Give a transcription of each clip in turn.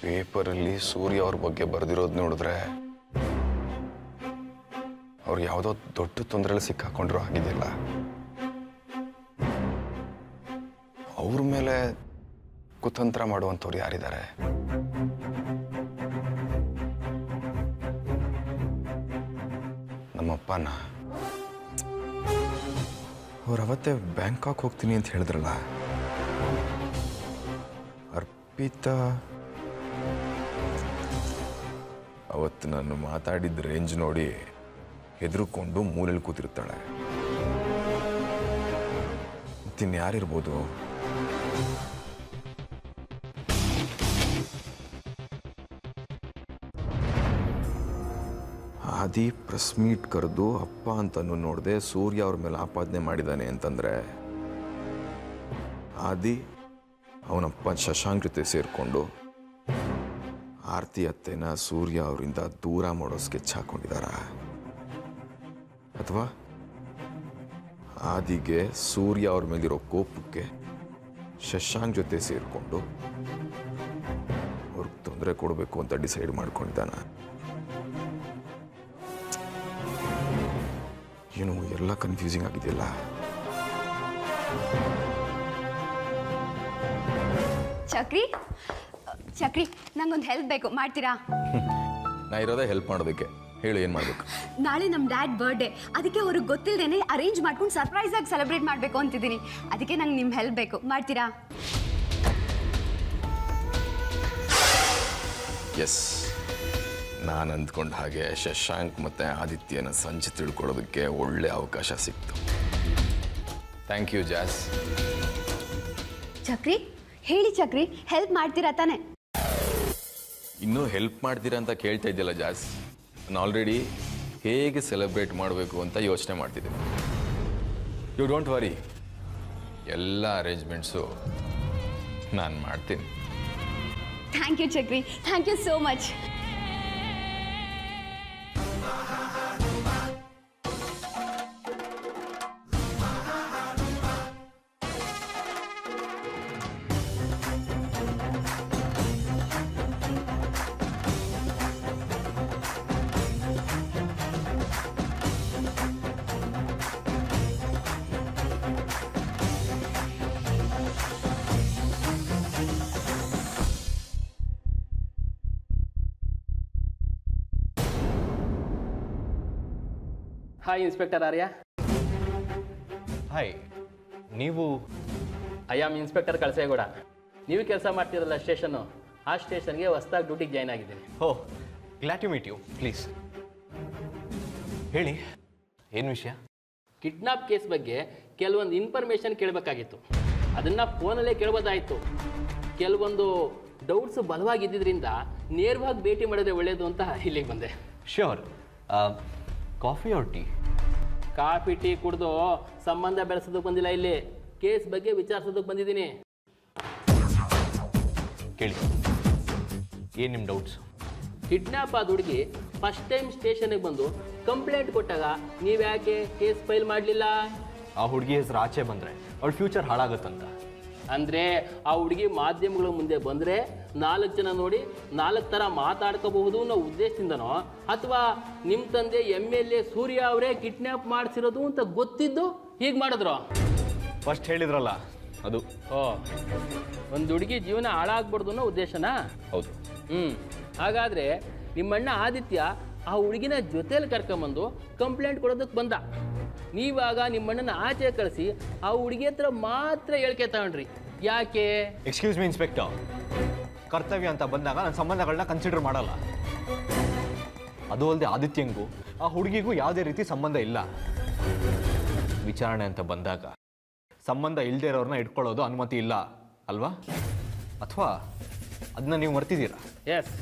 ಪೇಪರಲ್ಲಿ ಸೂರ್ಯ ಅವ್ರ ಬಗ್ಗೆ ಬರೆದಿರೋದು ನೋಡಿದ್ರೆ ಅವ್ರು ಯಾವುದೋ ದೊಡ್ಡ ತೊಂದರೆಯಲ್ಲಿ ಸಿಕ್ಕಾಕೊಂಡ್ರು ಆಗಿದೆಯಲ್ಲ. ಅವ್ರ ಮೇಲೆ ಕುತಂತ್ರ ಮಾಡುವಂಥವ್ರು ಯಾರಿದ್ದಾರೆ? ನಮ್ಮಪ್ಪನ. ಅವ್ರು ಅವತ್ತೇ ಬ್ಯಾಂಕಾಕ್ ಹೋಗ್ತೀನಿ ಅಂತ ಹೇಳಿದ್ರಲ್ಲ. ಅರ್ಪಿತಾ ಅವತ್ತು ನಾನು ಮಾತಾಡಿದ ರೇಂಜ್ ನೋಡಿ ಹೆದರ್ಕೊಂಡು ಮೂಲೆಯಲ್ಲಿ ಕೂತಿರ್ತಾಳೆ. ಮತ್ತಿನ್ಯಾರಿರ್ಬೋದು? ಆದಿ ಪ್ರೆಸ್ ಮೀಟ್ ಕರೆದು ಅಪ್ಪ ಅಂತನೂ ನೋಡದೆ ಸೂರ್ಯ ಅವ್ರ ಮೇಲೆ ಆಪಾದನೆ ಮಾಡಿದ್ದಾನೆ ಅಂತಂದ್ರೆ ಆದಿ ಅವನಪ್ಪ ಶಶಾಂಕ್ ಜೊತೆ ಸೇರಿಕೊಂಡು ಆರ್ತಿ ಅತ್ತೆನ ಸೂರ್ಯ ಅವರಿಂದ ದೂರ ಮಾಡೋ ಸ್ಕೆಚ್ ಹಾಕೊಂಡಿದಾರ? ಅಥವಾ ಆದಿಗೆ ಸೂರ್ಯ ಅವ್ರ ಮೇಲಿರೋ ಕೋಪಕ್ಕೆ ಶಶಾಂಕ್ ಜೊತೆ ಸೇರಿಕೊಂಡು ಅವ್ರಿಗೆ ತೊಂದರೆ ಕೊಡಬೇಕು ಅಂತ ಡಿಸೈಡ್ ಮಾಡ್ಕೊಂಡಿದ್ದಾನ? ಏನು ಎಲ್ಲ ಕನ್ಫ್ಯೂಸಿಂಗ್ ಆಗಿದೆಯಲ್ಲ. ಚಕ್ರಿ ಚಕ್ರಿ, ನಂಗೊಂದು ಹೆಲ್ಪ್ ಬೇಕು, ಮಾಡ್ತೀರಾ? ನಾ ಇರೋದೇ ಹೆಲ್ಪ್ ಮಾಡೋದಕ್ಕೆ. ಹೇಳಿ, ಏನು ಮಾಡಬೇಕು? ನಾಳೆ ನಮ್ಮ ಡ್ಯಾಡ್ ಬರ್ಡೇ, ಅದಕ್ಕೆ ಅವ್ರಿಗೆ ಗೊತ್ತಿಲ್ಲದೇನೆ ಅರೇಂಜ್ ಮಾಡ್ಕೊಂಡು ಸರ್ಪ್ರೈಸ್ ಆಗಿ ಸೆಲೆಬ್ರೇಟ್ ಮಾಡಬೇಕು ಅಂತಿದ್ದೀನಿ. ಅದಕ್ಕೆ ನಂಗೆ ನಿಮ್ಮ ಹೆಲ್ಪ್ ಬೇಕು, ಮಾಡ್ತೀರಾ? ಎಸ್, ನಾನು ಅಂದ್ಕೊಂಡ ಹಾಗೆ ಶಶಾಂಕ್ ಮತ್ತು ಆದಿತ್ಯನ ಸಂಚೆ ತಿಳ್ಕೊಳ್ಳೋದಕ್ಕೆ ಒಳ್ಳೆ ಅವಕಾಶ ಸಿಕ್ತು. ಥ್ಯಾಂಕ್ ಯು ಜಾಸ್. ಚಕ್ರಿ ಹೇಳಿ ಚಕ್ರಿ, ಹೆಲ್ಪ್ ಮಾಡ್ತೀರಾ ತಾನೆ? ಇನ್ನೂ ಹೆಲ್ಪ್ ಮಾಡ್ತೀರಾ ಅಂತ ಕೇಳ್ತಾ ಇದ್ದಿಲ್ಲ ಜಾಸ್. ನಾನು ಆಲ್ರೆಡಿ ಹೇಗೆ ಸೆಲೆಬ್ರೇಟ್ ಮಾಡಬೇಕು ಅಂತ ಯೋಚನೆ ಮಾಡ್ತಿದ್ದೀನಿ. ಯು ಡೋಂಟ್ ವರಿ, ಎಲ್ಲ ಅರೇಂಜ್ಮೆಂಟ್ಸು ನಾನು ಮಾಡ್ತೀನಿ. Thank you Chakri, thank you so much. Hi inspector Arya. Hi, ನೀವು? I am inspector Kalasegowda. ನೀವು ಕೆಲಸ ಮಾಡ್ತಿರಲ್ಲ ಸ್ಟೇಷನ್ನು, ಆ ಸ್ಟೇಷನ್ಗೆ ಹೊಸದಾಗಿ ಡ್ಯೂಟಿಗೆ ಜಾಯ್ನ್ ಆಗಿದ್ದೀನಿ. Oh, glad to meet you. Please ಹೇಳಿ, ಏನು ವಿಷಯ? ಕಿಡ್ನಾಪ್ ಕೇಸ್ ಬಗ್ಗೆ ಕೆಲವೊಂದು ಇನ್ಫಾರ್ಮೇಷನ್ ಕೇಳಬೇಕಾಗಿತ್ತು. ಅದನ್ನು ಫೋನಲ್ಲೇ ಕೇಳ್ಬೋದಾಯಿತು. ಕೆಲವೊಂದು ಡೌಟ್ಸ್ ಬಲವಾಗಿದ್ದರಿಂದ ನೇರವಾಗಿ ಭೇಟಿ ಮಾಡಿದ್ರೆ ಒಳ್ಳೆಯದು ಅಂತ ಇಲ್ಲಿಗೆ ಬಂದೆ. Sure. Coffee or tea? Coffee tea ಕುಡಿದು ಸಂಬಂಧ ಬೆಳೆಸೋದಕ್ಕೆ ಬಂದಿಲ್ಲ, ಇಲ್ಲಿ ಕೇಸ್ ಬಗ್ಗೆ ವಿಚಾರಿಸೋದಕ್ಕೆ ಬಂದಿದ್ದೀನಿ. ಕೇಳಿ, ಏನು ನಿಮ್ಮ ಡೌಟ್ಸ್? ಕಿಡ್ನಾಪ್ ಆದ ಹುಡುಗಿ ಫಸ್ಟ್ ಟೈಮ್ ಸ್ಟೇಷನ್ಗೆ ಬಂದು ಕಂಪ್ಲೇಂಟ್ ಕೊಟ್ಟಾಗ ನೀವು ಯಾಕೆ ಕೇಸ್ ಫೈಲ್ ಮಾಡಲಿಲ್ಲ? ಆ ಹುಡುಗಿ ಹೆಸರು ಆಚೆ ಬಂದರೆ ಅವಳ ಫ್ಯೂಚರ್ ಹಾಳಾಗುತ್ತಂತ. ಅಂದರೆ ಆ ಹುಡುಗಿ ಮಾಧ್ಯಮಗಳ ಮುಂದೆ ಬಂದರೆ 4 ಜನ ನೋಡಿ 4 ಥರ ಮಾತಾಡ್ಕೋಬಹುದು ಅನ್ನೋ ಉದ್ದೇಶದಿಂದನೋ, ಅಥವಾ ನಿಮ್ಮ ತಂದೆ MLA ಸೂರ್ಯ ಅವರೇ ಕಿಡ್ನ್ಯಾಪ್ ಮಾಡಿಸಿರೋದು ಅಂತ ಗೊತ್ತಿದ್ದು ಹೀಗೆ ಮಾಡಿದ್ರು? ಫಸ್ಟ್ ಹೇಳಿದ್ರಲ್ಲ ಅದು. ಓ, ಒಂದು ಹುಡುಗಿ ಜೀವನ ಹಾಳಾಗ್ಬಾರ್ದು ಅನ್ನೋ ಉದ್ದೇಶನಾ? ಹೌದು. ಹಾಗಾದರೆ ನಿಮ್ಮಣ್ಣ ಆದಿತ್ಯ ಆ ಹುಡುಗಿನ ಜೊತೆಯಲ್ಲಿ ಕರ್ಕೊಂಬಂದು ಕಂಪ್ಲೇಂಟ್ ಕೊಡೋದಕ್ಕೆ ಬಂದ. ನೀವಾಗ ನಿಮ್ಮಣ್ಣನ ಆಚೆ ಕಳಿಸಿ ಆ ಹುಡುಗಿ ಹತ್ರ ಮಾತ್ರ ಹೇಳಿಕೆ ತಗೊಂಡ್ರಿ, ಯಾಕೆ? ಎಕ್ಸ್ಕ್ಯೂಸ್ ಮೀ ಇನ್ಸ್ಪೆಕ್ಟರ್, ಕರ್ತವ್ಯ ಅಂತ ಬಂದಾಗ ನನ್ನ ಸಂಬಂಧಗಳನ್ನ ಕನ್ಸಿಡರ್ ಮಾಡಲ್ಲ. ಅದು ಅಲ್ಲದೆ ಆದಿತ್ಯಂಗೂ ಆ ಹುಡುಗಿಗೂ ಯಾವುದೇ ರೀತಿ ಸಂಬಂಧ ಇಲ್ಲ. ವಿಚಾರಣೆ ಅಂತ ಬಂದಾಗ ಸಂಬಂಧ ಇಲ್ಲದೆ ಇರೋರನ್ನ ಇಟ್ಕೊಳ್ಳೋದು ಅನುಮತಿ ಇಲ್ಲ ಅಲ್ವಾ? ಅಥವಾ ಅದನ್ನ ನೀವು ಮರ್ತಿದ್ದೀರಾ? S,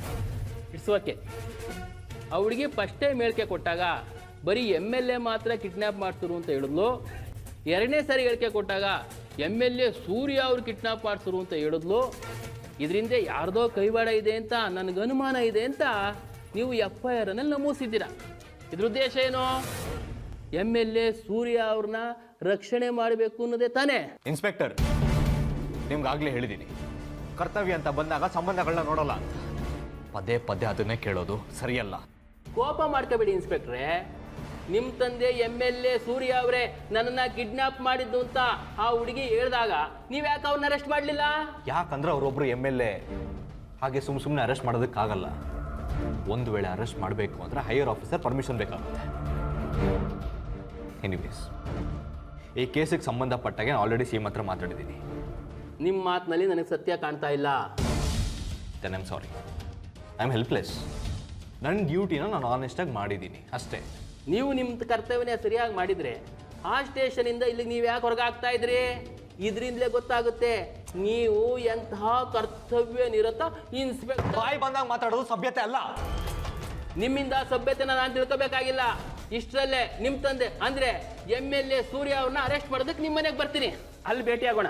it's okay. ಆ ಹುಡುಗಿ ಫಸ್ಟ್ ಟೈಮ್ ಹೇಳಿಕೆ ಕೊಟ್ಟಾಗ ಬರೀ MLA ಮಾತ್ರ ಕಿಡ್ನ್ಯಾಪ್ ಮಾಡ್ತಿರು ಅಂತ ಹೇಳಿದ್ಲು. 2ನೇ ಸಾರಿ ಹೇಳಿಕೆ ಕೊಟ್ಟಾಗ MLA ಸೂರ್ಯ ಅವ್ರು ಕಿಡ್ನಾಪ್ ಮಾಡಿಸಿರು ಅಂತ ಹೇಳಿದ್ಲು. ಇದರಿಂದ ಯಾರ್ದೋ ಕೈವಾಡ ಇದೆ ಅಂತ ನನಗೆ ಅನುಮಾನ ಇದೆ ಅಂತ ನೀವು FIR ನಲ್ಲಿ ನಮೂದಿಸಿದ್ದೀರಾ. ಇದ್ರ ಉದ್ದೇಶ ಏನು? MLA ಸೂರ್ಯ ಅವ್ರನ್ನ ರಕ್ಷಣೆ ಮಾಡಬೇಕು ಅನ್ನೋದೇ ತಾನೇ? ಇನ್ಸ್ಪೆಕ್ಟರ್, ನಿಮ್ಗಾಗಲೇ ಹೇಳಿದ್ದೀನಿ, ಕರ್ತವ್ಯ ಅಂತ ಬಂದಾಗ ಸಂಬಂಧಗಳನ್ನ ನೋಡೋಲ್ಲ ಅಂತ. ಪದೇ ಪದೇ ಅದನ್ನೇ ಕೇಳೋದು ಸರಿಯಲ್ಲ. ಕೋಪ ಮಾಡ್ಕೋಬೇಡಿ ಇನ್ಸ್ಪೆಕ್ಟ್ರೆ. ನಿಮ್ಮ ತಂದೆ MLA ಸೂರ್ಯ ಅವರೇ ನನ್ನನ್ನು ಕಿಡ್ನಾಪ್ ಮಾಡಿದ್ದು ಅಂತ ಆ ಹುಡುಗಿ ಹೇಳಿದಾಗ ನೀವು ಯಾಕೆ ಅವ್ರನ್ನ ಅರೆಸ್ಟ್ ಮಾಡಲಿಲ್ಲ? ಯಾಕಂದ್ರೆ ಅವರೊಬ್ಬರು MLA, ಹಾಗೆ ಸುಮ್ಮನೆ ಅರೆಸ್ಟ್ ಮಾಡೋದಕ್ಕಾಗಲ್ಲ. ಒಂದು ವೇಳೆ ಅರೆಸ್ಟ್ ಮಾಡಬೇಕು ಅಂದರೆ ಹೈಯರ್ ಆಫೀಸರ್ ಪರ್ಮಿಷನ್ ಬೇಕಾಗುತ್ತೆ. ಎನಿವೇಸ್, ಈ ಕೇಸಿಗೆ ಸಂಬಂಧಪಟ್ಟಾಗೆ ಆಲ್ರೆಡಿ CM ಹತ್ರ ಮಾತಾಡಿದ್ದೀನಿ. ನಿಮ್ಮ ಮಾತಿನಲ್ಲಿ ನನಗೆ ಸತ್ಯ ಕಾಣ್ತಾ ಇಲ್ಲ. Then I'm sorry, I am helpless. ನನ್ನ ಡ್ಯೂಟಿನ ನಾನು ಆನೆಸ್ಟಾಗಿ ಮಾಡಿದ್ದೀನಿ ಅಷ್ಟೇ. ನೀವು ನಿಮ್ಮ ಕರ್ತವ್ಯನೇ ಸರಿಯಾಗಿ ಮಾಡಿದರೆ ಆ ಸ್ಟೇಷನಿಂದ ಇಲ್ಲಿಗೆ ನೀವು ಯಾಕೆ ಹೊರಗೆ ಆಗ್ತಾ ಇದ್ರಿ? ಇದರಿಂದಲೇ ಗೊತ್ತಾಗುತ್ತೆ ನೀವು ಎಂತಹ ಕರ್ತವ್ಯ ನಿರತ ಇನ್ಸ್ಪೆಕ್ಟರ್. ಬಾಯಿ ಬಂದಾಗ ಮಾತಾಡೋದು ಸಭ್ಯತೆ ಅಲ್ಲ. ನಿಮ್ಮಿಂದ ಸಭ್ಯತೆನ ನಾನು ತಿಳ್ಕೋಬೇಕಾಗಿಲ್ಲ. ಇಷ್ಟರಲ್ಲೇ ನಿಮ್ಮ ತಂದೆ ಅಂದರೆ MLA ಸೂರ್ಯ ಅವ್ರನ್ನ ಅರೆಸ್ಟ್ ಮಾಡೋದಕ್ಕೆ ನಿಮ್ಮ ಮನೆಗೆ ಬರ್ತೀನಿ, ಅಲ್ಲಿ ಭೇಟಿಯಾಗೋಣ.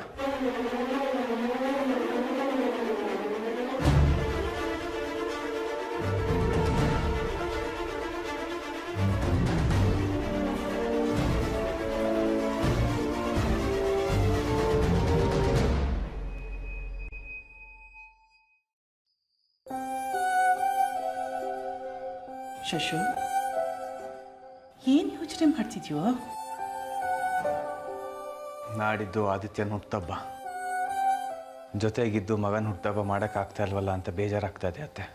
ಶಶು, ಏನು ಯೋಚನೆ ಮಾಡ್ತಿದ್ಯೋ? ನಾಡಿದ್ದು ಆದಿತ್ಯನ ಹುಟ್ಟುಹಬ್ಬ, ಜೊತೆಗಿದ್ದು ಮಗನ ಹುಟ್ಟುಹಬ್ಬ ಮಾಡೋಕ್ಕಾಗ್ತಾ ಇಲ್ವಲ್ಲ ಅಂತ ಬೇಜಾರಾಗ್ತಾ ಇದೆ ಅತ್ತೆ.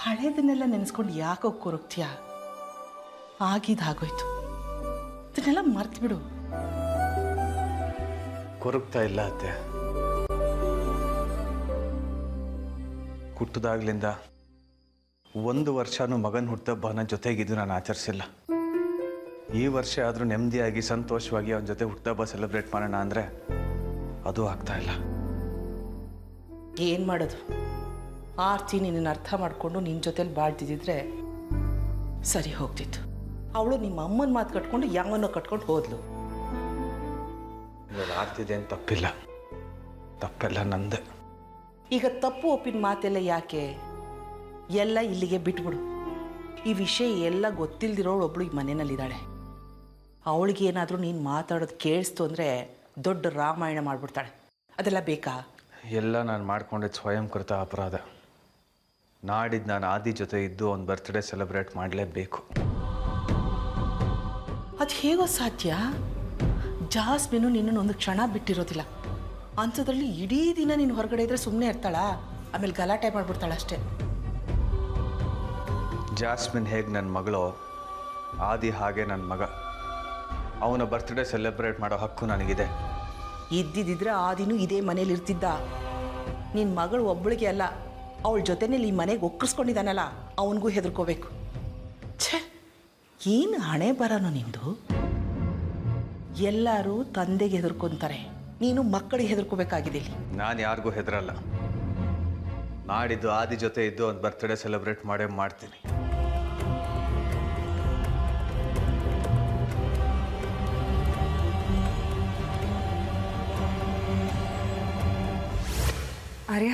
ಹಳೇದನ್ನೆಲ್ಲ ನೆನೆಸ್ಕೊಂಡು ಯಾಕೋ ಕೊರಗ್ತೀಯ? ಆಗಿದ್ದಾಗೋಯ್ತು, ಇದನ್ನೆಲ್ಲ ಮರ್ತು ಬಿಡು. ಕೊರಗ್ತಾ ಇಲ್ಲ ಅತ್ತೆ. ಹುಟ್ಟಿದಾಗ್ಲಿಂದ 1 ವರ್ಷನೂ ಮಗನ ಹುಟ್ಟುಹಬ್ಬನ ಜೊತೆಗಿದ್ದು ನಾನು ಆಚರಿಸಿಲ್ಲ. ಈ ವರ್ಷ ಆದರೂ ನೆಮ್ಮದಿಯಾಗಿ ಸಂತೋಷವಾಗಿ ಅವನ ಜೊತೆ ಹುಟ್ಟುಹಬ್ಬ ಸೆಲೆಬ್ರೇಟ್ ಮಾಡೋಣ ಅಂದರೆ ಅದು ಆಗ್ತಾ ಇಲ್ಲ. ಏನು ಮಾಡೋದು? ಆರ್ತಿ ನಿನ್ನನ್ನು ಅರ್ಥ ಮಾಡಿಕೊಂಡು ನಿನ್ನ ಜೊತೆಲಿ ಬಾಳ್ತಿದ್ದಿದ್ರೆ ಸರಿ ಹೋಗ್ತಿತ್ತು. ಅವಳು ನಿಮ್ಮ ಅಮ್ಮನ ಮಾತು ಕಟ್ಕೊಂಡು ಯಾವನ್ನೋ ಕಟ್ಕೊಂಡು ಹೋದ್ಲು. ಇವಾಗ ಆರ್ತಿದೇನು ತಪ್ಪಿಲ್ಲ, ತಪ್ಪೆಲ್ಲ ನಂದೆ. ಈಗ ತಪ್ಪು ಒಪ್ಪಿನ ಮಾತೆಲ್ಲ ಯಾಕೆ? ಎಲ್ಲ ಇಲ್ಲಿಗೆ ಬಿಟ್ಬಿಡು. ಈ ವಿಷಯ ಎಲ್ಲ ಗೊತ್ತಿಲ್ದಿರೋಳು ಒಬ್ಳು ಈ ಮನೆಯಲ್ಲಿದ್ದಾಳೆ. ಅವಳಿಗೆ ಏನಾದರೂ ನೀನು ಮಾತಾಡೋದು ಕೇಳಿಸ್ತು ಅಂದರೆ ದೊಡ್ಡ ರಾಮಾಯಣ ಮಾಡಿಬಿಡ್ತಾಳೆ. ಅದೆಲ್ಲ ಬೇಕಾ? ಎಲ್ಲ ನಾನು ಮಾಡ್ಕೊಂಡಿದ್ದು ಸ್ವಯಂಕೃತ ಅಪರಾಧ. ನಾಡಿದ್ದು ನಾನು ಆದಿ ಜೊತೆ ಇದ್ದು ಅವ್ನ ಬರ್ತ್ಡೇ ಸೆಲೆಬ್ರೇಟ್ ಮಾಡಲೇಬೇಕು. ಅದು ಹೇಗೋ ಸಾಧ್ಯ? ಜಾಸ್ಮಿನು ನಿನ್ನನ್ನು ಒಂದು ಕ್ಷಣ ಬಿಟ್ಟಿರೋದಿಲ್ಲ. ಅಂಥದ್ರಲ್ಲಿ ಇಡೀ ದಿನ ನೀನು ಹೊರಗಡೆ ಇದ್ದರೆ ಸುಮ್ಮನೆ ಇರ್ತಾಳಾ? ಆಮೇಲೆ ಗಲಾಟೆ ಮಾಡಿಬಿಡ್ತಾಳೆ ಅಷ್ಟೇ. ಜಾಸ್ಮಿನ್ ಹೇಗೆ ನನ್ನ ಮಗಳು, ಆದಿ ಹಾಗೆ ನನ್ನ ಮಗ. ಅವನ ಬರ್ತ್ಡೇ ಸೆಲೆಬ್ರೇಟ್ ಮಾಡೋ ಹಕ್ಕು ನನಗಿದೆ. ಇದ್ದಿದ್ದಿದ್ರೆ ಆ ದಿನ ಇದೇ ಮನೇಲಿ ಇರ್ತಿದ್ದ. ನಿನ್ನ ಮಗಳು ಒಬ್ಬಳಿಗೆ ಅಲ್ಲ, ಅವಳ ಜೊತೆನಲ್ಲಿ ಈ ಮನೆಗೆ ಒಕ್ಕರ್ಸ್ಕೊಂಡಿದ್ದಾನಲ್ಲ, ಅವನಿಗೂ ಹೆದರ್ಕೋಬೇಕು. ಛೇ, ಏನು ಹಣೆ ಬರೋನು ನಿಂದು? ಎಲ್ಲರೂ ತಂದೆಗೆ ಹೆದರ್ಕೊಂತಾರೆ, ನೀನು ಮಕ್ಕಳಿಗೆ ಹೆದರ್ಕೋಬೇಕಾಗಿದೆ ಇಲ್ಲಿ. ನಾನು ಯಾರಿಗೂ ಹೆದರಲ್ಲ. ನಾಡಿದ್ದು ಆದಿ ಜೊತೆ ಇದ್ದು ಅವ್ನ ಬರ್ತ್ಡೇ ಸೆಲೆಬ್ರೇಟ್ ಮಾಡೇ ಮಾಡ್ತೀನಿ. ಆರ್ಯ,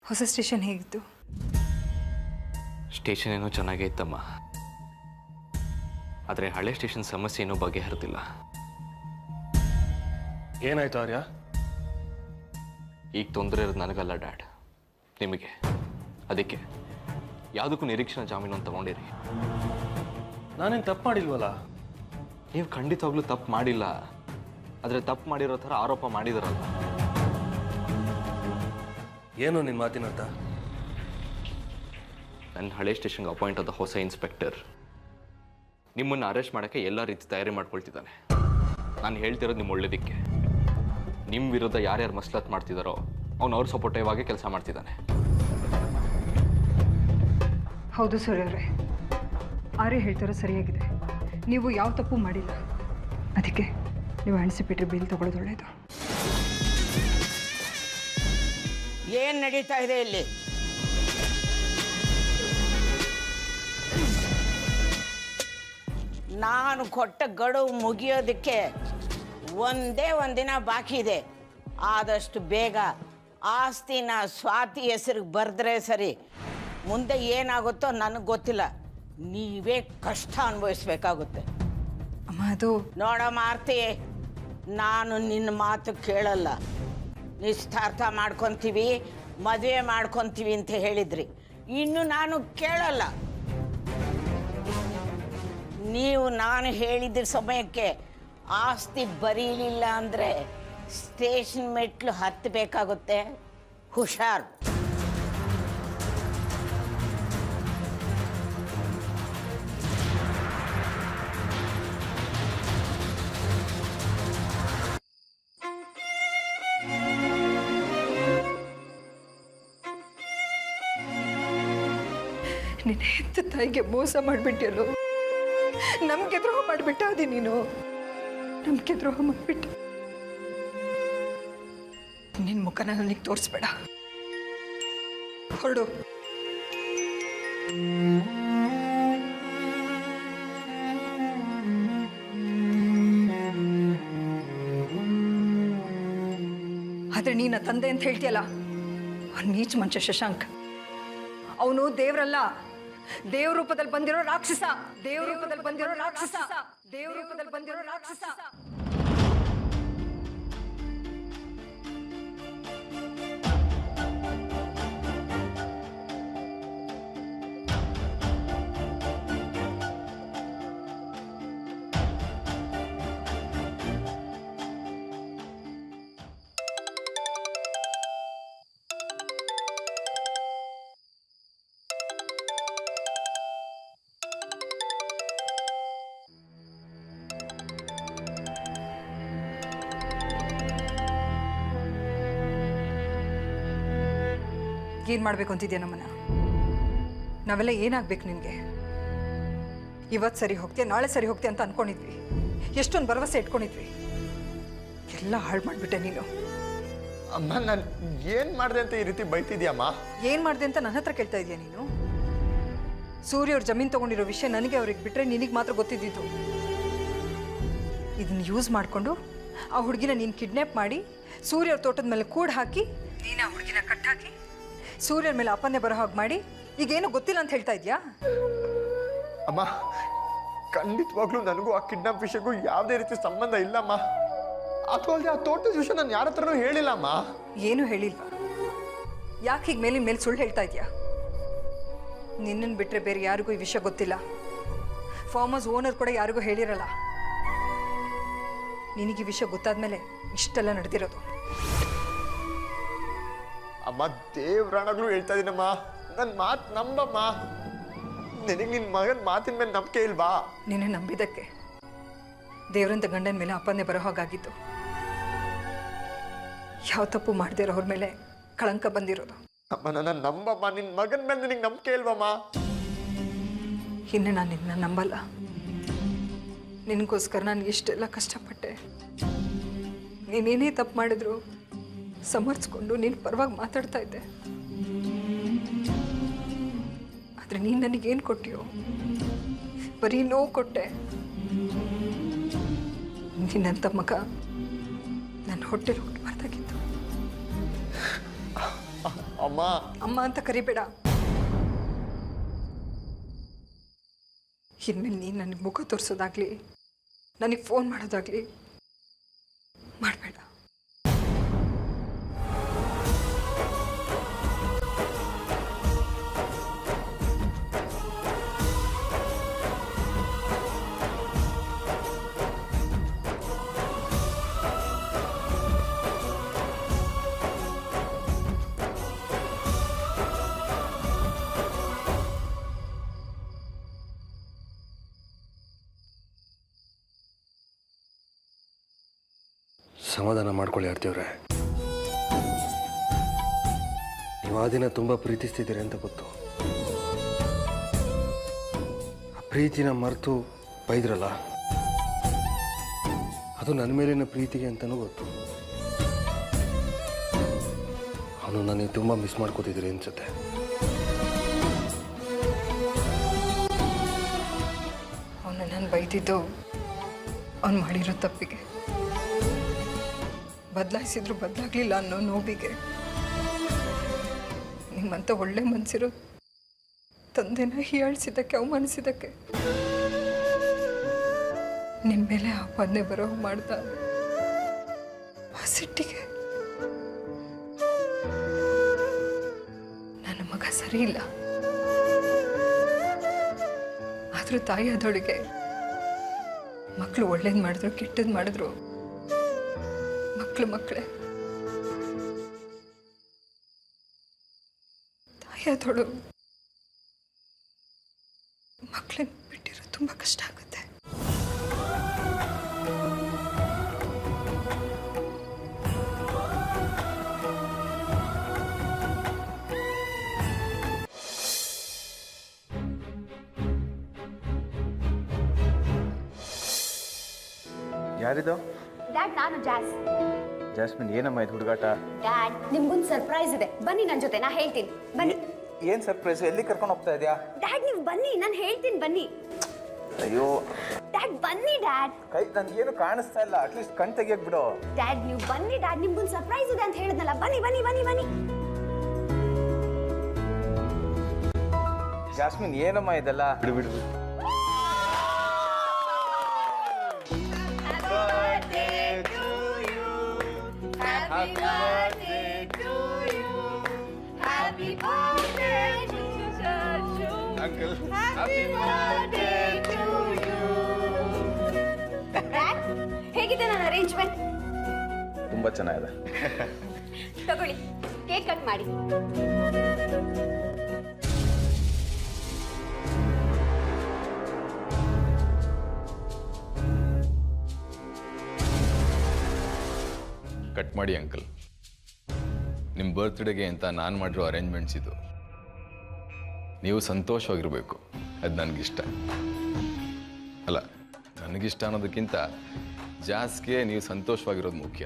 ಹೊಸ ಸ್ಟೇಷನ್ ಹೇಗಿತ್ತು? ಸ್ಟೇಷನ್ ಏನೋ ಚೆನ್ನಾಗೇ ಇತ್ತಮ್ಮ, ಆದರೆ ಹಳೆ ಸ್ಟೇಷನ್ ಸಮಸ್ಯೆ ಏನೂ ಬಗೆಹರಿದಿಲ್ಲ. ಏನಾಯ್ತು ಆರ್ಯ? ಈಗ ತೊಂದರೆ ಇರೋದು ನನಗಲ್ಲ ಡ್ಯಾಡ್, ನಿಮಗೆ. ಅದಕ್ಕೆ ಯಾವುದಕ್ಕೂ ನಿರೀಕ್ಷಣಾ ಜಾಮೀನು ಅಂತ ತಗೊಂಡಿರಿ. ನಾನೇನು ತಪ್ಪು ಮಾಡಿಲ್ವಲ್ಲ? ನೀವು ಖಂಡಿತವಾಗ್ಲೂ ತಪ್ಪು ಮಾಡಿಲ್ಲ, ಆದರೆ ತಪ್ಪು ಮಾಡಿರೋ ಥರ ಆರೋಪ ಮಾಡಿದಾರಲ್ಲ. ಏನು ನಿನ್ನ ಮಾತಿನ ಅರ್ಥ? ನನ್ನ ಹಳೆ ಸ್ಟೇಷನ್ಗೆ ಅಪಾಯಿಂಟ್ ಆದ ಹೊಸ ಇನ್ಸ್ಪೆಕ್ಟರ್ ನಿಮ್ಮನ್ನು ಅರೆಸ್ಟ್ ಮಾಡೋಕ್ಕೆ ಎಲ್ಲ ರೀತಿ ತಯಾರಿ ಮಾಡ್ಕೊಳ್ತಿದ್ದಾನೆ. ನಾನು ಹೇಳ್ತಿರೋದು ನಿಮ್ಮ ಒಳ್ಳೇದಕ್ಕೆ. ನಿಮ್ಮ ವಿರುದ್ಧ ಯಾರ್ಯಾರು ಮಸ್ಲತ್ ಮಾಡ್ತಿದ್ದಾರೋ ಅವ್ನು ಅವ್ರ ಸಪೋರ್ಟಿವ್ ಆಗಿ ಕೆಲಸ ಮಾಡ್ತಿದ್ದಾನೆ. ಹೌದು ಸರ್ ಅವರೇ, ಆರ್ಯ ಹೇಳ್ತಾರೋ ಸರಿಯಾಗಿದೆ. ನೀವು ಯಾವ ತಪ್ಪು ಮಾಡಿಲ್ಲ, ಅದಕ್ಕೆ ನೀವು ಅಣಿಸಿಬಿಟ್ರೆ ಬಿಲ್ ತಗೊಳ್ಳೋದು ಒಳ್ಳೆಯದು. ಏನು ನಡೀತಾ ಇದೆ ಇಲ್ಲಿ? ನಾನು ಕೊಟ್ಟ ಗಡುವು ಮುಗಿಯೋದಕ್ಕೆ ಒಂದೇ ಒಂದಿನ ಬಾಕಿ ಇದೆ. ಆದಷ್ಟು ಬೇಗ ಆಸ್ತಿನ ಸ್ವಾತಿ ಹೆಸರಿಗೆ ಬರೆದ್ರೆ ಸರಿ. ಮುಂದೆ ಏನಾಗುತ್ತೋ ನನಗೆ ಗೊತ್ತಿಲ್ಲ, ನೀವೇ ಕಷ್ಟ ಅನುಭವಿಸ್ಬೇಕಾಗುತ್ತೆ. ಅಮ್ಮ, ಅದು ನೋಡಮ್ಮ ಆರ್ತಿ, ನಾನು ನಿನ್ನ ಮಾತು ಕೇಳಲ್ಲ. ನಿಶ್ಚಿತಾರ್ಥ ಮಾಡ್ಕೊತೀವಿ, ಮದುವೆ ಮಾಡ್ಕೊತೀವಿ ಅಂತ ಹೇಳಿದ್ರಿ. ಇನ್ನು ನಾನು ಕೇಳಲ್ಲ. ನೀವು ನಾನು ಹೇಳಿದ ಸಮಯಕ್ಕೆ ಆಸ್ತಿ ಬರೀಲಿಲ್ಲ ಅಂದರೆ ಸ್ಟೇಷನ್ ಮೆಟ್ಲು ಹತ್ತಬೇಕಾಗುತ್ತೆ. ಹುಷಾರು. ನಿನ್ನ ಹೆತ್ತ ತಾಯಿಗೆ ಮೋಸ ಮಾಡಿಬಿಟ್ಟಿಯಲ್ಲೋ, ನಮ್ಗೆ ದ್ರೋಹ ಮಾಡಿಬಿಟ್ಟ ಅದಿ ನೀನು, ನಮ್ಗೆ ದ್ರೋಹ ಮಾಡಿಬಿಟ್ಟು. ನಿನ್ನ ಮುಖನ ನನಗೆ ತೋರಿಸ್ಬೇಡ, ಹೊರಡು. ಆದ್ರೆ ನೀನ ತಂದೆ ಅಂತ ಹೇಳ್ತೀಯಲ್ಲ, ಆ ನೀಚ ಮನುಷ್ಯ ಶಶಾಂಕ್, ಅವನು ದೇವ್ರಲ್ಲ, ದೇವ್ರ ರೂಪದಲ್ಲಿ ಬಂದಿರೋ ರಾಕ್ಷಸ, ದೇವ್ರ ರೂಪದಲ್ಲಿ ಬಂದಿರೋ ರಾಕ್ಷಸ, ದೇವ್ರ ರೂಪದಲ್ಲಿ ಬಂದಿರೋ ರಾಕ್ಷಸ. ಏನು ಮಾಡಬೇಕು ಅಂತಿದ್ಯಾ ನಮ್ಮನ್ನ? ನಾವೆಲ್ಲ ಏನಾಗಬೇಕು ನಿನಗೆ? ಇವತ್ತು ಸರಿ ಹೋಗ್ತೀಯ, ನಾಳೆ ಸರಿ ಹೋಗ್ತೀಯ ಅಂತ ಅನ್ಕೊಂಡಿದ್ವಿ, ಎಷ್ಟೊಂದು ಭರವಸೆ ಇಟ್ಕೊಂಡಿದ್ವಿ, ಎಲ್ಲ ಹಾಳು ಮಾಡಿಬಿಟ್ಟೆ ನೀನು. ಅಮ್ಮ, ನಾನು ಏನು ಮಾಡಿದೆ ಅಂತ ಈ ರೀತಿ ಬೈತಿದ್ಯಮ್ಮ? ಏನು ಮಾಡಿದೆ ಅಂತ ನನ್ನ ಹತ್ರ ಕೇಳ್ತಾ ಇದೆಯಾ ನೀನು? ಸೂರ್ಯ ಅವ್ರ ಜಮೀನು ತೊಗೊಂಡಿರೋ ವಿಷಯ ನನಗೆ ಅವ್ರಿಗೆ ಬಿಟ್ಟರೆ ನಿನಗೆ ಮಾತ್ರ ಗೊತ್ತಿದ್ದಿದ್ದು. ಇದನ್ನು ಯೂಸ್ ಮಾಡಿಕೊಂಡು ಆ ಹುಡುಗಿನ ನೀನು ಕಿಡ್ನ್ಯಾಪ್ ಮಾಡಿ ಸೂರ್ಯ ಅವ್ರ ತೋಟದ ಮೇಲೆ ಕೂಡ್ ಹಾಕಿ ನೀನು ಆ ಹುಡುಗಿನ ಕಟ್ಟಾಕಿ ಸೂರ್ಯನ ಮೇಲೆ ಅಪ್ಪನ್ನೇ ಬರೋ ಹಾಗೆ ಮಾಡಿ ಈಗೇನು ಗೊತ್ತಿಲ್ಲ ಅಂತ ಹೇಳ್ತಾ ಇದೆಯಾ? ಅಮ್ಮ, ಖಂಡಿತವಾಗ್ಲೂ ನನಗೂ ಆ ಕಿಡ್ನಾಪ್ ವಿಷಯಕ್ಕೂ ಯಾವುದೇ ರೀತಿ ಸಂಬಂಧ ಇಲ್ಲಮ್ಮ. ಅದು ಅಲ್ಲದೆ ಆ ತೋಟದ ವಿಷಯ ನಾನು ಯಾರ ಹತ್ರನೂ ಹೇಳಿಲ್ಲಮ್ಮ. ಏನು ಹೇಳಿಲ್ವಾ? ಯಾಕೆ ಹೀಗೆ ಮೇಲಿನ ಮೇಲೆ ಸುಳ್ಳು ಹೇಳ್ತಾ ಇದೆಯಾ? ನಿನ್ನನ್ನು ಬಿಟ್ಟರೆ ಬೇರೆ ಯಾರಿಗೂ ಈ ವಿಷಯ ಗೊತ್ತಿಲ್ಲ. ಫಾರ್ಮ್ ಹೌಸ್ ಓನರ್ ಕೂಡ ಯಾರಿಗೂ ಹೇಳಿರಲ್ಲ. ನಿನಗೆ ಈ ವಿಷಯ ಗೊತ್ತಾದ್ಮೇಲೆ ಇಷ್ಟೆಲ್ಲ ನಡೆದಿರೋದು. ಅಮ್ಮ, ದೇವ್ರಾಣಗಳು ಹೇಳ್ತಾ ಇದೀನಮ್ಮ, ನನ್ನ ಮಾತು ನಂಬಮ್ಮ. ನಿನಗೆ ನಿನ್ನ ಮಗನ ಮಾತಿನ ಮೇಲೆ ನಂಬಿಕೆ ಇಲ್ವಾ? ನಿನ್ನೆ ನಂಬಿದ್ದಕ್ಕೆ ದೇವರಂತ ಗಂಡನ ಮೇಲೆ ಅಪ್ಪನ್ನೇ ಬರೋ ಹಾಗಾಗಿತ್ತು. ಯಾವ ತಪ್ಪು ಮಾಡದೇ ಇರೋ ಅವ್ರ ಮೇಲೆ ಕಳಂಕ ಬಂದಿರೋದು. ಅಮ್ಮ, ನನ್ನ ನಂಬಮ್ಮ. ನಿನ್ನ ಮಗನ ಮೇಲೆ ನಿನಗೆ ನಂಬಿಕೆ ಇಲ್ವಮ್ಮ? ಇನ್ನು ನಾನು ನಿನ್ನ ನಂಬಲ್ಲ. ನಿನಗೋಸ್ಕರ ನಾನು ಇಷ್ಟೆಲ್ಲ ಕಷ್ಟಪಟ್ಟೆ. ನೀನೇನೇ ತಪ್ಪು ಮಾಡಿದ್ರು ಸಮರ್ಸ್ಕೊಂಡು ನೀನು ಪರವಾಗಿ ಮಾತಾಡ್ತಾ ಇದ್ದೆ. ಆದರೆ ನೀನು ನನಗೇನು ಕೊಟ್ಟಿಯೋ? ಬರೀ ನೋವು ಕೊಟ್ಟೆ. ನಿನ್ನಂಥ ಮಗ ನನ್ನ ಹೊಟ್ಟೆಲಿ ಹುಟ್ಟಬಾರ್ದಾಗಿತ್ತು. ಅಮ್ಮ, ಅಮ್ಮ ಅಂತ ಕರಿಬೇಡ. ಇನ್ಮೇಲೆ ನೀನು ನನಗೆ ಮುಖ ತೋರಿಸೋದಾಗ್ಲಿ ನನಗೆ ಫೋನ್ ಮಾಡೋದಾಗ್ಲಿ ಮಾಡಬೇಡ. ಸಮಾಧಾನ ಮಾಡ್ಕೊಳ್ಳಿ ಆರ್ತಿಯವ್ರೆ. ನೀವು ಆ ದಿನ ತುಂಬ ಪ್ರೀತಿಸ್ತಿದ್ದೀರಿ ಅಂತ ಗೊತ್ತು. ಆ ಪ್ರೀತಿನ ಮರೆತು ಬೈದ್ರಲ್ಲ, ಅದು ನನ್ನ ಮೇಲಿನ ಪ್ರೀತಿಗೆ ಅಂತಲೂ ಗೊತ್ತು. ಅವನು ನನಗೆ ತುಂಬ ಮಿಸ್ ಮಾಡ್ಕೋತಿದ್ದೀರಿ ಅನ್ಸುತ್ತೆ. ಅವನು ನಾನು ಬೈದಿದ್ದು ಅವನು ಮಾಡಿರೋ ತಪ್ಪಿಗೆ, ಬದಲಾಯಿಸಿದ್ರು ಬದಲಾಗಲಿಲ್ಲ ಅನ್ನೋ ನೋವಿಗೆ. ನಿಮ್ಮಂತ ಒಳ್ಳೆ ಮನಸ್ಸಿರೋ ತಂದೆನ ಹೀಯಾಳಿಸಿದ್ದಕ್ಕೆ, ಅವಮಾನಿಸಿದ್ದಕ್ಕೆ, ನಿಮ್ಮ ಮೇಲೆ ಆಪಾದನೆ ಬರೋ ಮಾಡ್ದ ಆ ಸಿಟ್ಟಿಗೆ ಸರಿ ಇಲ್ಲ. ಆದರೂ ತಾಯಿ ಆದವಳಿಗೆ ಮಕ್ಕಳು ಒಳ್ಳೇದು ಮಾಡಿದ್ರು ಕೆಟ್ಟದ್ದು ಮಾಡಿದ್ರು ಮಕ್ಕಳೇ. ತಾಯಿ ಆದವಳು ಮಕ್ಕಳನ್ನ ಬಿಟ್ಟಿರೋ ತುಂಬ ಕಷ್ಟ ಆಗುತ್ತೆ. ಯಾರಿದು? ಡ್ಯಾಡ್, ನಾನು ಜಾಸ್. ಜಾಸ್ಮಿನ್, ಏನಮ್ಮ ಇದು ಹುಡುಗಾಟ? ಡ್ಯಾಡ್, ನಿಮ್ಗೊಂದು ಸರ್ಪ್ರೈಸ್ ಇದೆ, ಬನ್ನಿ ನನ್ನ ಜೊತೆ, ನಾ ಹೇಳ್ತೀನಿ. ಬನ್ನಿ. ಏನು ಸರ್ಪ್ರೈಸ್? ಎಲ್ಲಿ ಕರ್ಕೊಂಡು ಹೋಗ್ತಾ ಇದೆಯಾ? ಡ್ಯಾಡ್, ನೀವು ಬನ್ನಿ, ನಾನು ಹೇಳ್ತೀನಿ, ಬನ್ನಿ. ಅಯ್ಯೋ ಡ್ಯಾಡ್, ಬನ್ನಿ ಡ್ಯಾಡ್. ಕೈ ನನಗೇನು ಕಾಣಿಸ್ತಾ ಇಲ್ಲ, ಅಟ್ಲೀಸ್ಟ್ ಕಣ್ ತೆಗಿಯಕ್ ಬಿಡು. ಡ್ಯಾಡ್, ನೀವು ಬನ್ನಿ ಡ್ಯಾಡ್, ನಿಮ್ಗೊಂದು ಸರ್ಪ್ರೈಸ್ ಇದೆ ಅಂತ ಹೇಳಿದ್ನಲ್ಲ, ಬನ್ನಿ ಬನ್ನಿ ಬನ್ನಿ ಬನ್ನಿ. ಜಾಸ್ಮಿನ್, ಏನಮ್ಮ ಇದೆಲ್ಲ? ಬಿಡು ಬಿಡು. ಹೇಗಿದೆ ನನ್ನ ಅರೇಂಜ್ಮೆಂಟ್? ತುಂಬಾ ಚೆನ್ನಾಗಿದೆ. ತಗೊಳ್ಳಿ, ಕೇಕ್ ಕಟ್ ಮಾಡಿ. ಕಟ್ ಮಾಡಿ ಅಂಕಲ್. ನಿಮ್ಮ ಬರ್ತ್ಡೇಗೆ ಅಂತ ನಾನು ಮಾಡಿರೋ ಅರೇಂಜ್ಮೆಂಟ್ಸ್ ಇದು. ನೀವು ಸಂತೋಷವಾಗಿರಬೇಕು, ಅದು ನನಗಿಷ್ಟ. ಅಲ್ಲ, ನನಗಿಷ್ಟ ಅನ್ನೋದಕ್ಕಿಂತ ಜಾಸ್ಗೆ ನೀವು ಸಂತೋಷವಾಗಿರೋದು ಮುಖ್ಯ.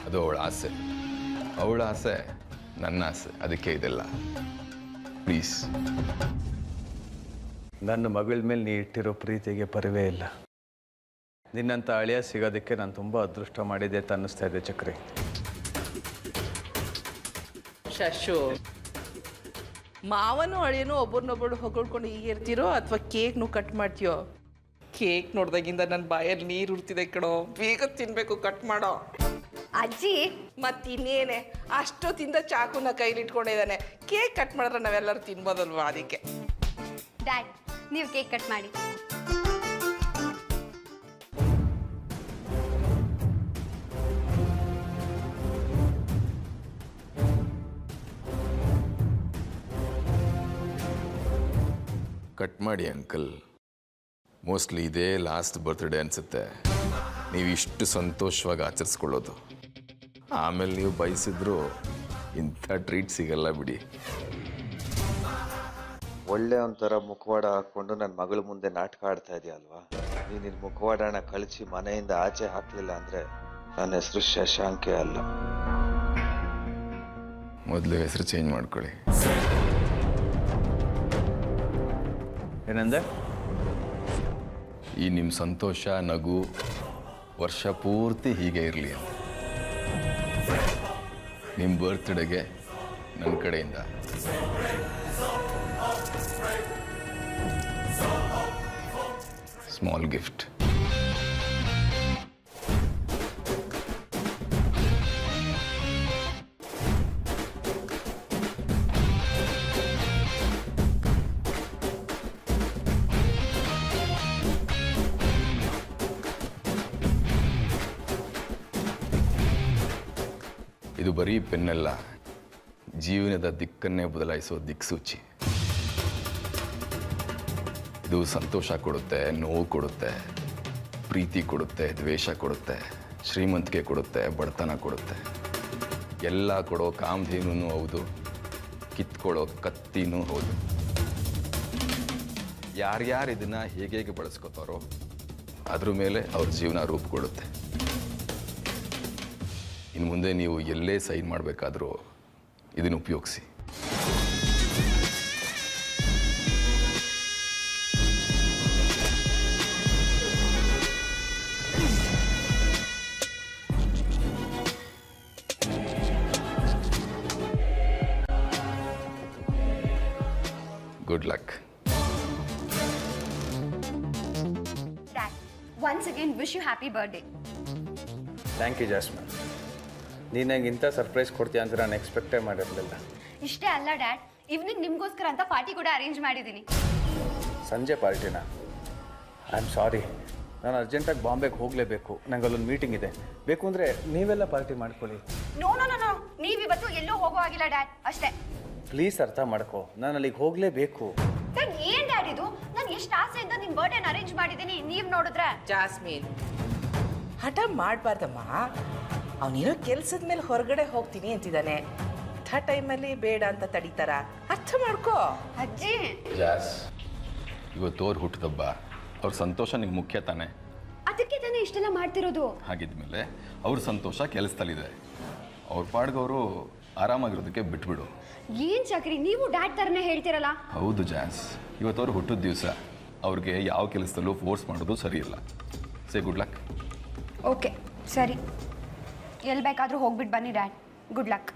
ಅದು ಅವಳ ಆಸೆ, ಅವಳ ಆಸೆ ನನ್ನ ಆಸೆ, ಅದಕ್ಕೆ ಇದೆಲ್ಲ. ಪ್ಲೀಸ್. ನನ್ನ ಮಗಳ ಮೇಲೆ ನೀ ಇಟ್ಟಿರೋ ಪ್ರೀತಿಗೆ ಪರಿವೇ ಇಲ್ಲ. ನಿನ್ನಂಥ ಅಳಿಯ ಸಿಗೋದಕ್ಕೆ ನಾನು ತುಂಬ ಅದೃಷ್ಟ ಮಾಡಿದೆ ಅಂತ ಅನ್ನಿಸ್ತಾ ಇದೆ ಚಕ್ರಿ. ಶಶು, ಮಾವನು ಅಳಿಯನು ಒಬ್ಬರನ್ನೊಬ್ಬರು ಹೊಗಳ್ಕೊಂಡು ಹೀಗೆ ಇರ್ತೀರೋ ಅಥವಾ ಕೇಕ್ನು ಕಟ್ ಮಾಡ್ತೀಯೋ? ಕೇಕ್ ನೋಡ್ದಾಗಿಂದ ನನ್ನ ಬಾಯಲ್ಲಿ ನೀರು ಉರ್ತಿದೆ ಕಣೋ, ಬೇಗ ತಿನ್ಬೇಕು, ಕಟ್ ಮಾಡೋ. ಅಜ್ಜಿ, ಮತ್ತಿನ್ನೇನೆ ಅಷ್ಟೊತ್ತಿಂದ ಚಾಕುನ ಕೈಲಿಟ್ಕೊಂಡಿದ್ದಾನೆ. ಕೇಕ್ ಕಟ್ ಮಾಡಿದ್ರೆ ನಾವೆಲ್ಲರೂ ತಿನ್ಬೋದಲ್ವಾ, ಅದಕ್ಕೆ. ಡ್ಯಾಡ್, ನೀವು ಕೇಕ್ ಕಟ್ ಮಾಡಿ. ಕಟ್ ಮಾಡಿ ಅಂಕಲ್. ಮೋಸ್ಟ್ಲಿ ಇದೇ ಲಾಸ್ಟ್ ಬರ್ತ್ಡೇ ಅನಿಸುತ್ತೆ ನೀವು ಇಷ್ಟು ಸಂತೋಷವಾಗಿ ಆಚರಿಸ್ಕೊಳ್ಳೋದು. ಆಮೇಲೆ ನೀವು ಬಯಸಿದ್ರು ಇಂಥ ಟ್ರೀಟ್ ಸಿಗಲ್ಲ ಬಿಡಿ. ಒಳ್ಳೆ ಒಂಥರ ಮುಖವಾಡ ಹಾಕ್ಕೊಂಡು ನನ್ನ ಮಗಳ ಮುಂದೆ ನಾಟಕ ಆಡ್ತಾ ಇದೆಯಾ ಅಲ್ವಾ? ನೀನು ನಿನ್ನ ಮುಖವಾಡನ ಕಳಿಸಿ ಮನೆಯಿಂದ ಆಚೆ ಹಾಕಲಿಲ್ಲ ಅಂದರೆ ನನ್ನ ಹೆಸರು ಶಶಾಂಕೆ ಅಲ್ಲ. ಮೊದಲು ಹೆಸರು ಚೇಂಜ್ ಮಾಡ್ಕೊಳ್ಳಿ. ಏನಂದೆ? ಈ ನಿಮ್ಮ ಸಂತೋಷ, ನಗು ವರ್ಷ ಪೂರ್ತಿ ಹೀಗೆ ಇರಲಿ ಅಂತ. ನಿಮ್ಮ ಬರ್ತ್ಡೇಗೆ ನನ್ನ ಕಡೆಯಿಂದ ಸ್ಮಾಲ್ ಗಿಫ್ಟ್. ಇದು ಬರೀ ಪೆನ್ನಲ್ಲ, ಜೀವನದ ದಿಕ್ಕನ್ನೇ ಬದಲಾಯಿಸೋ ದಿಕ್ಸೂಚಿ. ಇದು ಸಂತೋಷ ಕೊಡುತ್ತೆ, ನೋವು ಕೊಡುತ್ತೆ, ಪ್ರೀತಿ ಕೊಡುತ್ತೆ, ದ್ವೇಷ ಕೊಡುತ್ತೆ, ಶ್ರೀಮಂತಿಕೆ ಕೊಡುತ್ತೆ, ಬಡತನ ಕೊಡುತ್ತೆ. ಎಲ್ಲ ಕೊಡೋ ಕಾಮಧೇನೂ ಹೌದು, ಕಿತ್ಕೊಳ್ಳೋ ಕತ್ತಿನೂ ಹೌದು. ಯಾರ್ಯಾರು ಇದನ್ನು ಹೇಗೆ ಬಳಸ್ಕೋತಾರೋ ಅದ್ರ ಮೇಲೆ ಅವ್ರ ಜೀವನ ರೂಪುಗೊಳ್ಳುತ್ತೆ. ಇನ್ನು ಮುಂದೆ ನೀವು ಎಲ್ಲೇ ಸೈನ್ ಮಾಡಬೇಕಾದ್ರೂ ಇದನ್ನು ಉಪಯೋಗಿಸಿ. Good luck. Dad, once again wish you happy birthday. Thank you Jasmine. ನೀನು ನಂಗೆ ಇಂಥ ಸರ್ಪ್ರೈಸ್ ಕೊಡ್ತೀಯ ಅಂತ ನಾನು ಎಕ್ಸ್ಪೆಕ್ಟೇ ಮಾಡಿರಲಿಲ್ಲ. ಇಷ್ಟೇ ಅಲ್ಲ ಡ್ಯಾಡ್ ಈವ್ನಿಂಗ್ ನಿಮಗೋಸ್ಕರ ಅಂತ ಪಾರ್ಟಿ ಕೂಡ ಅರೇಂಜ್ ಮಾಡಿದ್ದೀನಿ. ಸಂಜೆ ಪಾರ್ಟಿನ? ಐ ಆಮ್ ಸಾರಿ, ನಾನು ಅರ್ಜೆಂಟಾಗಿ ಬಾಂಬೆಗೆ ಹೋಗಲೇಬೇಕು. ನಂಗೆ ಅಲ್ಲೊಂದು ಮೀಟಿಂಗ್ ಇದೆ. ಬೇಕು ಅಂದರೆ ನೀವೆಲ್ಲ ಪಾರ್ಟಿ ಮಾಡ್ಕೊಳ್ಳಿ. ನೋ ನೋ ನೋ ನೋ, ನೀವಿವತ್ತು ಎಲ್ಲೂ ಹೋಗೋ ಆಗಿಲ್ಲ ಡ್ಯಾಡ್, ಅಷ್ಟೇ. ಪ್ಲೀಸ್ ಅರ್ಥ ಮಾಡ್ಕೋ, ನಾನು ಅಲ್ಲಿಗೆ ಹೋಗಲೇಬೇಕು. ಸರ್ ಏನ್ ಡ್ಯಾಡ್ ಇದು? ನಾನು ಎಷ್ಟು ಆಸೆಯಿಂದ ನಿಮ್ಮ ಬರ್ಡೇನ ಅರೇಂಜ್ ಮಾಡಿದ್ದೀನಿ, ನೀವು ನೋಡಿದ್ರೆ. ಜಾಸ್ಮಿನ್, ಹಠ ಮಾಡಬಾರ್ದಮ್ಮ. ಅವನೇನೋ ಕೆಲಸದ ಮೇಲೆ ಹೊರಗಡೆ ಹೋಗ್ತೀನಿ ಅಂತಿದ್ದಾನೆ. ಅಂಥ ಟೈಮಲ್ಲಿ ಬೇಡ ಅಂತ ತಡೀತಾರ? ಅರ್ಥ ಮಾಡ್ಕೋ. ಅಜ್ಜಿ ಜಾಸ್, ಇವತ್ತು ಅವ್ರು ಹುಟ್ಟಿದಬ್ಬ, ಅವ್ರ ಸಂತೋಷ ನಿಂಗೆ ಮುಖ್ಯ ತಾನೆ. ಅದಕ್ಕೆ ತಾನೇ ಇಷ್ಟೆಲ್ಲ ಮಾಡ್ತಿರೋದು. ಹಾಗಿದ್ಮೇಲೆ ಅವ್ರ ಸಂತೋಷ ಕೆಲಸದಲ್ಲಿದೆ, ಅವ್ರ ಪಾಡ್ಗವರು ಆರಾಮಾಗಿರೋದಕ್ಕೆ ಬಿಟ್ಬಿಡು. ಏನ್ ಚಕ್ರಿ, ನೀವು ಡ್ಯಾಡ್ ತರನೇ ಹೇಳ್ತಿರಲ್ಲ. ಹೌದು ಜಾಸ್, ಇವತ್ತು ಅವ್ರು ಹುಟ್ಟಿದ ದಿವಸ ಅವ್ರಿಗೆ ಯಾವ ಕೆಲಸದಲ್ಲೂ ಫೋರ್ಸ್ ಮಾಡೋದು ಸರಿ ಇಲ್ಲ. ಸೇ ಗುಡ್ ಲಕ್. ಓಕೆ ಸರಿ, ಎಲ್ಲಿ ಬೇಕಾದರೂ ಹೋಗ್ಬಿಟ್ಟು ಬನ್ನಿ ಡ್ಯಾಡ್. Good luck.